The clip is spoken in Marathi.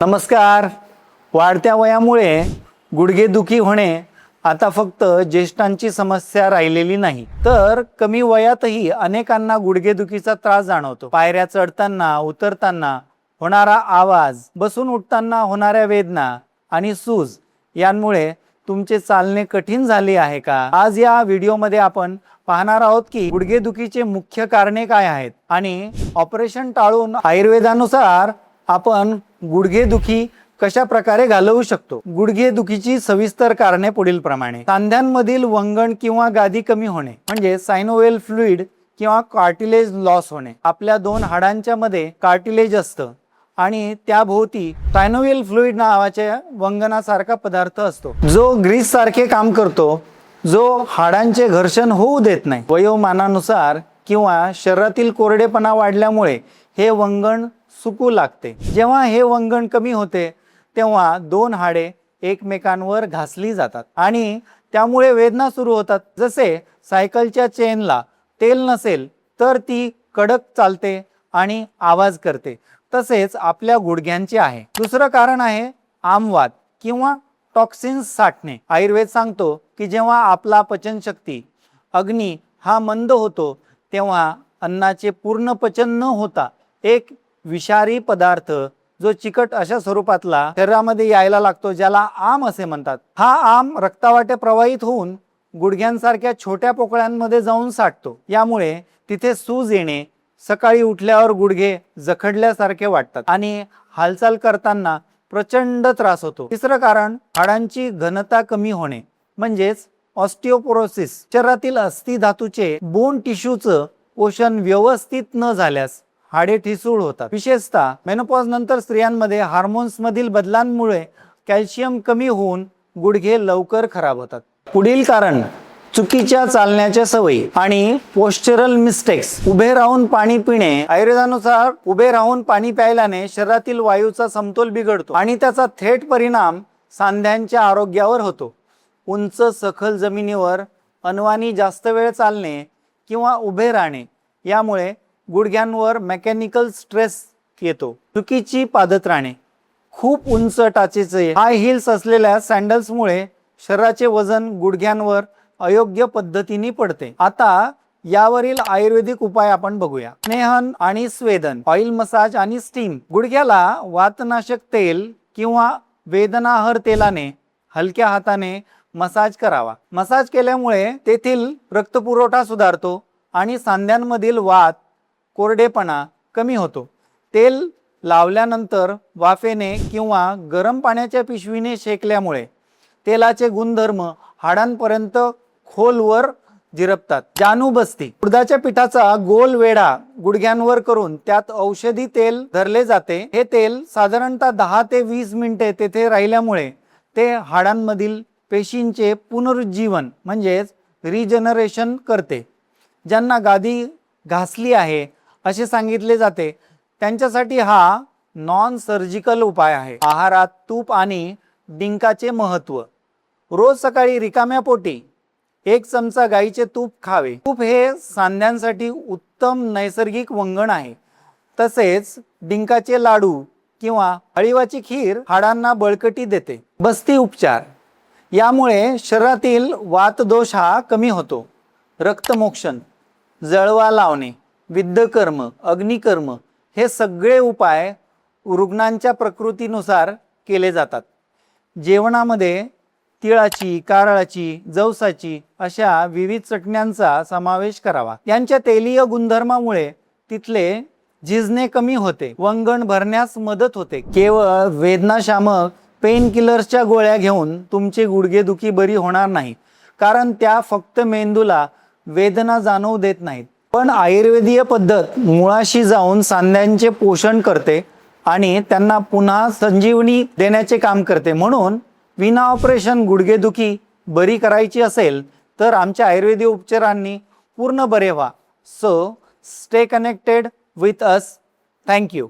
नमस्कार. वाढत्या वयामुळे गुडघेदुखी होणे आता फक्त ज्येष्ठांची समस्या राहिलेली नाही, तर कमी वयातही अनेकांना गुडघेदुखीचा त्रास जाणवतो. पायऱ्या चढताना, उतरताना होणारा आवाज, बसून उठताना होणाऱ्या वेदना आणि सूज यांमुळे तुमचे चालणे कठीण झाले आहे का? आज या व्हिडिओमध्ये आपण पाहणार आहोत की गुडघेदुखीचे मुख्य कारणे काय आहेत आणि ऑपरेशन टाळून आयुर्वेदानुसार आपण गुडघेदुखी कशा प्रकारे घालवू शकतो. गुडघेदुखीची सविस्तर कारणे पुढील प्रमाणे: सांध्यांमधील वंगण किंवा गादी कमी होणे म्हणजे सायनोव्हेल फ्लुइड किंवा कार्टिलेज लॉस होणे. आपल्या दोन हाडांच्या मध्ये कार्टिलेज असतं आणि त्याभोवती सायनोव्हेल फ्लुइड नावाच्या वंगणासारखा पदार्थ असतो, जो ग्रीस सारखे काम करतो, जो हाडांचे घर्षण होऊ देत नाही. वयोमानानुसार किंवा शरीरातील कोरडेपणा वाढल्यामुळे हे वंगण सुकू लागते. जेव्हा हे वंगण कमी होते तेव्हा दोन हाडे एकमेकांवर घासली जातात आणि त्यामुळे वेदना सुरू होतात. जसे सायकलच्या चेनला तेल नसेल तर ती कडक चालते आणि आवाज करते, तसेच आपल्या गुडघ्यांचे आहे. दुसरं कारण आहे आमवात किंवा टॉक्सिन्स साठणे. आयुर्वेद सांगतो की जेव्हा आपला पचनशक्ती अग्नी हा मंद होतो तेव्हा अन्नाचे पूर्ण पचन न होता एक विषारी पदार्थ जो चिकट अशा स्वरूपातला शरीरामध्ये यायला लागतो, ज्याला आम असे म्हणतात. हा आम रक्तावाटे प्रवाहित होऊन गुडघ्यांसारख्या छोट्या पोकळ्यांमध्ये जाऊन साठतो. यामुळे तिथे सूज येणे, सकाळी उठल्यावर गुडघे जखडल्यासारखे वाटतात आणि हालचाल करताना प्रचंड त्रास होतो. तिसरं कारण हाडांची घनता कमी होणे म्हणजेच ऑस्टिओपोरोसिस. शरीरातील अस्थिधातूचे बोन टिश्यूचं पोषण व्यवस्थित न झाल्यास हाडे ठिसूळ होतात. विशेषतः मेनोपॉज नंतर स्त्रियांमध्ये हार्मोन्स मधील बदलांमुळे कॅल्शियम कमी होऊन गुडघे लवकर खराब होतात. पुढील कारण चुकीच्या चालण्याच्या सवयी आणि पोस्चरल मिस्टेक्स. उभे राहून पाणी पिणे. आयुर्वेदानुसार उभे राहून पाणी प्यायल्याने शरीरातील वायूचा समतोल बिघडतो आणि त्याचा थेट परिणाम सांध्यांच्या आरोग्यावर होतो. उंच सखल जमिनीवर अनवाणी जास्त वेळ चालणे किंवा उभे राहणे यामुळे गुडघ्यांवर मेकॅनिकल स्ट्रेस येतो. चुकीची पादत राहणे. खूप उंच टाचेचे हाय हिल्स असलेल्या सँडल्समुळे शरीराचे वजन गुडघ्यांवर अयोग्य पद्धतीने पडते. आता यावरील आयुर्वेदिक उपाय आपण बघूया. स्नेहन आणि स्वेदन, ऑइल मसाज आणि स्टीम. गुडघ्याला वातनाशक तेल किंवा वेदनाहर तेलाने हलक्या हाताने मसाज करावा. मसाज केल्यामुळे तेथील रक्तपुरवठा सुधारतो आणि सांध्यांमधील वात, कोरडेपणा कमी होतो. तेल लावल्यानंतर वाफेने किंवा गरम पाण्याच्या पिशवीने शेकल्यामुळे तेलाचे गुणधर्म हाडांपर्यंत खोलवर झिरपतात. जानुबस्ती. उडदाच्या पिठाचा गोल वेढा गुडघ्यांवर करून त्यात औषधी तेल धरले जाते. हे तेल साधारणतः 10 ते 20 मिनिटे तेथे राहिल्यामुळे ते हाडांमधील पेशींचे पुनरुज्जीवन म्हणजेच रिजनरेशन करते. ज्यांना गादी घासली आहे असे सांगितले जाते त्यांच्यासाठी हा नॉन सर्जिकल उपाय आहे. आहारात तूप आणि डिंकाचे महत्त्व. रोज सकाळी रिकाम्या पोटी 1 चमचा गाईचे तूप खावे. तूप हे सांध्यांसाठी उत्तम नैसर्गिक वंगण आहे. तसेच डिंकाचे लाडू किंवा हळीवाची खीर हाडांना बळकटी देते. बस्ती उपचार. यामुळे शरीरातील वातदोष हा कमी होतो. रक्तमोक्षण, जळवा लावणे, विद्धकर्म, अग्निकर्म हे सगळे उपाय रुग्णांच्या प्रकृतीनुसार केले जातात. जेवणामध्ये तिळाची, कारळाची, जवसाची अशा विविध चटण्यांचा समावेश करावा. यांच्या तेलीय गुणधर्मामुळे तिथले झिजणे कमी होते, वंगण भरण्यास मदत होते. केवळ वेदनाशामक पेन किलर्सच्या गोळ्या घेऊन तुमची गुडघेदुखी बरी होणार नाही, कारण त्या फक्त मेंदूला वेदना जाणवू देत नाहीत. पण आयुर्वेदीय पद्धत मुळाशी जाऊन सांध्यांचे पोषण करते आणि त्यांना पुन्हा संजीवनी देण्याचे काम करते. म्हणून विना ऑपरेशन गुडघेदुखी बरी करायची असेल तर आमच्या आयुर्वेदिक उपचारांनी पूर्ण बरे व्हा. So stay connected with us. Thank you.